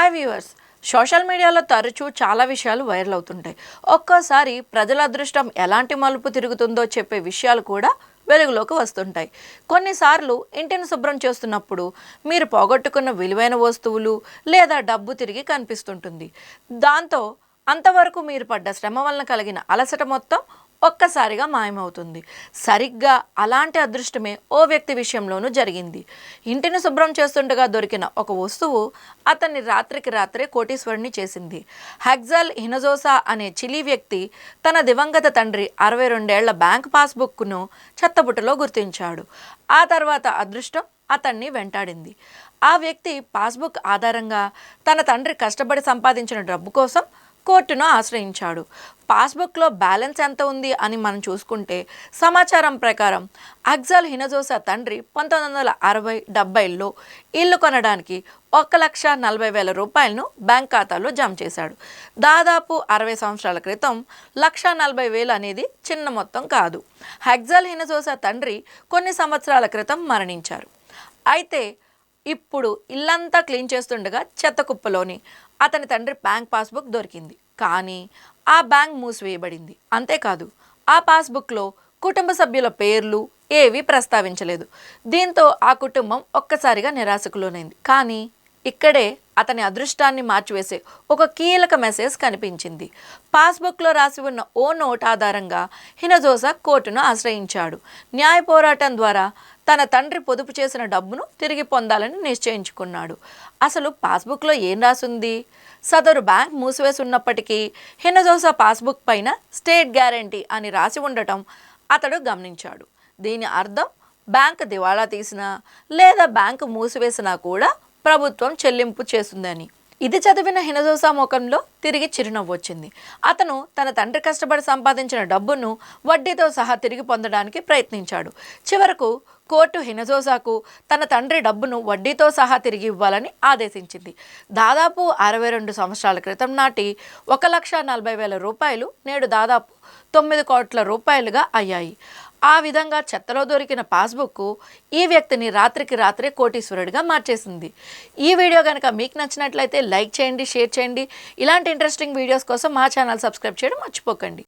Hi viewers, social మీడియాలో తరచూ చాలా విషయాలు వైరల్ అవుతుంటాయి. ఒక్కోసారి ప్రజల అదృష్టం ఎలాంటి మలుపు తిరుగుతుందో చెప్పే విషయాలు కూడా వెలుగులోకి వస్తుంటాయి. కొన్నిసార్లు ఇంటిని శుభ్రం చేస్తున్నప్పుడు మీరు పోగొట్టుకున్న విలువైన వస్తువులు లేదా డబ్బు తిరిగి కనిపిస్తుంటుంది. దాంతో అంతవరకు మీరు పడ్డ శ్రమ వలన కలిగిన అలసట మొత్తం ఒక్కసారిగా మాయమవుతుంది. సరిగ్గా అలాంటి అదృష్టమే ఓ వ్యక్తి విషయంలోనూ జరిగింది. ఇంటిని శుభ్రం చేస్తుండగా దొరికిన ఒక వస్తువు అతన్ని రాత్రికి రాత్రే కోటీశ్వరుని చేసింది. హెగ్జల్ హినజోసా అనే చిలీ వ్యక్తి తన దివంగత తండ్రి 62 ఏళ్ల బ్యాంక్ పాస్బుక్ను చెత్తబుట్టలో గుర్తించాడు. ఆ తర్వాత అదృష్టం అతన్ని వెంటాడింది. ఆ వ్యక్తి పాస్బుక్ ఆధారంగా తన తండ్రి కష్టపడి సంపాదించిన డబ్బు కోసం కోర్టును ఆశ్రయించాడు. పాస్బుక్లో బ్యాలెన్స్ ఎంత ఉంది అని మనం చూసుకుంటే సమాచారం ప్రకారం హెగ్జల్ హినజోసా తండ్రి 1960-70లో ఇల్లు కొనడానికి 1,40,000 రూపాయలను బ్యాంక్ ఖాతాలో జమ చేశాడు. దాదాపు 60 సంవత్సరాల క్రితం 1,40,000 అనేది చిన్న మొత్తం కాదు. హెగ్జల్ హినజోసా తండ్రి కొన్ని సంవత్సరాల క్రితం మరణించారు. అయితే ఇప్పుడు ఇల్లంతా క్లీన్ చేస్తుండగా చెత్త కుప్పలోని అతని తండ్రి బ్యాంక్ పాస్బుక్ దొరికింది. కానీ ఆ బ్యాంక్ మూసివేయబడింది. అంతేకాదు, ఆ పాస్బుక్లో కుటుంబ సభ్యుల పేర్లు ఏవీ ప్రస్తావించలేదు. దీంతో ఆ కుటుంబం ఒక్కసారిగా నిరాశకు లోనైంది. కానీ ఇక్కడే అతని అదృష్టాన్ని మార్చివేసే ఒక కీలక మెసేజ్ కనిపించింది. పాస్బుక్లో రాసి ఉన్న ఓ నోట్ ఆధారంగా హినజోసా కోర్టును ఆశ్రయించాడు. న్యాయ పోరాటం ద్వారా తన తండ్రి పొదుపు చేసిన డబ్బును తిరిగి పొందాలని నిశ్చయించుకున్నాడు. అసలు పాస్బుక్లో ఏం రాసుంది? సదరు బ్యాంక్ మూసివేసి ఉన్నప్పటికీ హినజోసా పాస్బుక్ పైన స్టేట్ గ్యారంటీ అని రాసి ఉండటం అతడు గమనించాడు. దీని అర్థం బ్యాంకు దివాళా తీసినా లేదా బ్యాంకు మూసివేసినా కూడా ప్రభుత్వం చెల్లింపు చేస్తుందని. ఇది చదివిన హినజోసా ముఖంలో తిరిగి చిరునవ్వు వచ్చింది. అతను తన తండ్రి కష్టపడి సంపాదించిన డబ్బును వడ్డీతో సహా తిరిగి పొందడానికి ప్రయత్నించాడు. చివరకు కోర్టు హినజోసాకు తన తండ్రి డబ్బును వడ్డీతో సహా తిరిగి ఇవ్వాలని ఆదేశించింది. దాదాపు 62 సంవత్సరాల క్రితం నాటి 1,40,000 రూపాయలు నేడు దాదాపు 9 కోట్ల రూపాయలుగా అయ్యాయి. ఆ విధంగా చెత్తలో దొరికిన పాస్బుక్ ఈ వ్యక్తిని రాత్రికి రాత్రే కోటీశ్వరుడిగా మార్చేసింది. ఈ వీడియో కనుక మీకు నచ్చినట్లయితే లైక్ చేయండి, షేర్ చేయండి. ఇలాంటి ఇంట్రెస్టింగ్ వీడియోస్ కోసం మా ఛానల్ సబ్స్క్రైబ్ చేయడం మర్చిపోకండి.